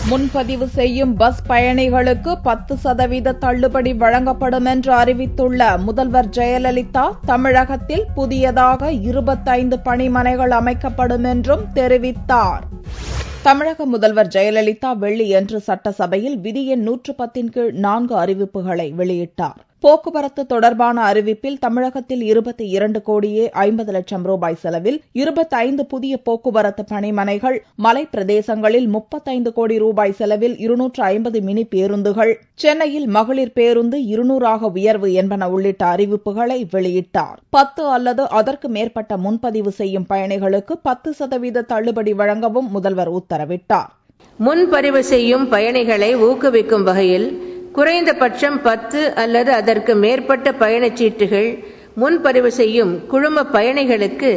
முன்பதிவு செய்யும் பஸ் பயணிகளுக்கு 10% தள்ளுபடி வழங்கப்படும் என்று அறிவித்துள்ள முதல்வர் ஜெயலலிதா, தமிழகத்தில் புதியதாக 25 பணிமனைகள் அமைக்கப்படும் என்றும் தெரிவித்தார். தமிழக முதல்வர் ஜெயலலிதா வெள்ளியன்று சட்டசபையில் விதி எண் 110 கீழ் 4 அறிவிப்புகளை வெளியிட்டார். போக்குவரத்து தொடர்பான அறிவிப்பில் தமிழகத்தில் 22 கோடியே 50 லட்சம் ரூபாய் செலவில் 25 புதிய போக்குவரத்து பணிமனைகள், மலைப் பிரதேசங்களில் 35 கோடி ரூபாய் செலவில் 250 மினி பேருந்துகள், சென்னையில் மகளிர் பேருந்து 200 உயர்வு என்பன உள்ளிட்ட அறிவிப்புகளை வெளியிட்டார். 10 அல்லது அதற்கு மேற்பட்ட முன்பதிவு செய்யும் பயணிகளுக்கு 10% தள்ளுபடி வழங்கவும் முதல்வர் உத்தரவிட்டார். முன்பதிவு செய்யும் பயணிகளை ஊக்குவிக்கும் வகையில் குறைந்தபட்சம் 10 அல்லது அதற்கு மேற்பட்ட பயணச்சீட்டுகள் முன்பதிவு செய்யும் குழும பயணிகளுக்கு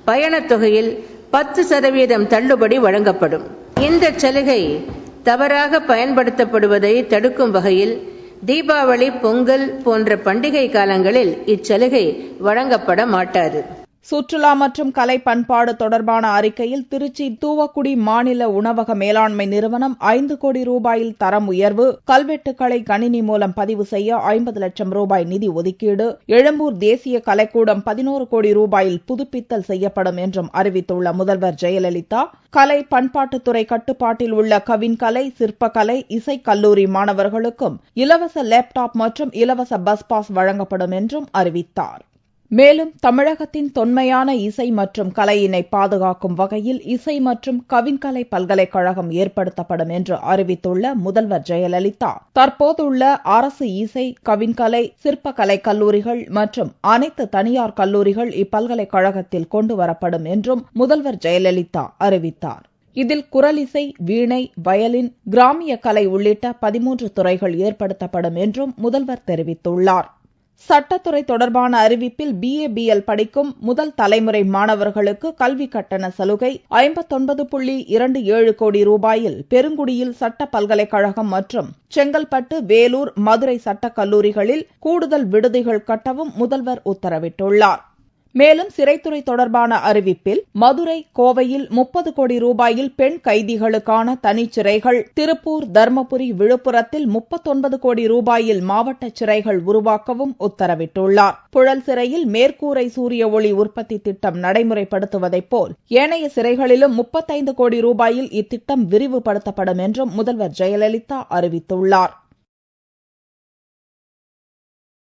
பயணத் தொகையில் 10% தள்ளுபடி வழங்கப்படும். இந்த சலுகை தவறாக பயன்படுத்தப்படுவதை தடுக்கும் வகையில் தீபாவளி, பொங்கல் போன்ற பண்டிகை காலங்களில் இச்சலுகை வழங்கப்பட மாட்டாது. சுற்றுலா மற்றும் கலை பண்பாடு தொடர்பான அறிக்கையில் திருச்சி தூவக்குடி மாநில உணவக மேலாண்மை நிறுவனம் 5 கோடி ரூபாயில் தரம் உயர்வு, கல்வெட்டுக்களை கணினி மூலம் பதிவு செய்ய 50 லட்சம் ரூபாய் நிதி ஒதுக்கீடு, எழும்பூர் தேசிய கலைக்கூடம் 11 கோடி ரூபாயில் புதுப்பித்தல் செய்யப்படும் என்றும் அறிவித்துள்ள முதல்வர் ஜெயலலிதா, கலை பண்பாட்டுத்துறை கட்டுப்பாட்டில் உள்ள கவின்கலை, சிற்பக்கலை, இசைக்கல்லூரி மாணவர்களுக்கும் இலவச லேப்டாப் மற்றும் இலவச பஸ் பாஸ் வழங்கப்படும் என்றும் அறிவித்தார். மேலும் தமிழகத்தின் தொன்மையான இசை மற்றும் கலையினை பாதுகாக்கும் வகையில் இசை மற்றும் கவின்கலை பல்கலைக்கழகம் ஏற்படுத்தப்படும் என்று அறிவித்துள்ள முதல்வர் ஜெயலலிதா, தற்போதுள்ள அரசு இசை, கவின்கலை, சிற்பக்கலை கல்லூரிகள் மற்றும் அனைத்து தனியார் கல்லூரிகள் இப்பல்கலைக்கழகத்தில் கொண்டுவரப்படும் என்றும் முதல்வர் ஜெயலலிதா அறிவித்தார். இதில் குரலிசை, வீணை, வயலின், கிராமிய கலை உள்ளிட்ட 13 துறைகள் ஏற்படுத்தப்படும் என்றும் முதல்வர் தெரிவித்துள்ளார். சட்டத்துறை தொடர்பான அறிவிப்பில் BA, BL படிக்கும் முதல் தலைமுறை மாணவர்களுக்கு கல்வி கட்டண சலுகை 59.27 கோடி ரூபாயில் பெருங்குடியில் சட்ட பல்கலைக்கழகம் மற்றும் செங்கல்பட்டு, வேலூர், மதுரை சட்டக் கல்லூரிகளில் கூடுதல் விடுதிகள் கட்டவும் முதல்வர் உத்தரவிட்டுள்ளார். மேலும் சிறைத்துறை தொடர்பான அறிவிப்பில் மதுரை, கோவையில் 30 கோடி ரூபாயில் பெண் கைதிகளுக்கான தனிச்சிறைகள், திருப்பூர், தர்மபுரி, விழுப்புரத்தில் 39 கோடி ரூபாயில் மாவட்ட சிறைகள் உருவாக்கவும் உத்தரவிட்டுள்ளார். புழல் சிறையில் மேற்கூரை சூரிய ஒளி உற்பத்தி திட்டம் நடைமுறைப்படுத்துவதைப் போல் ஏனைய சிறைகளிலும் 35 கோடி ரூபாயில் இத்திட்டம் விரிவுபடுத்தப்படும் என்றும் முதல்வர் ஜெயலலிதா அறிவித்துள்ளார்.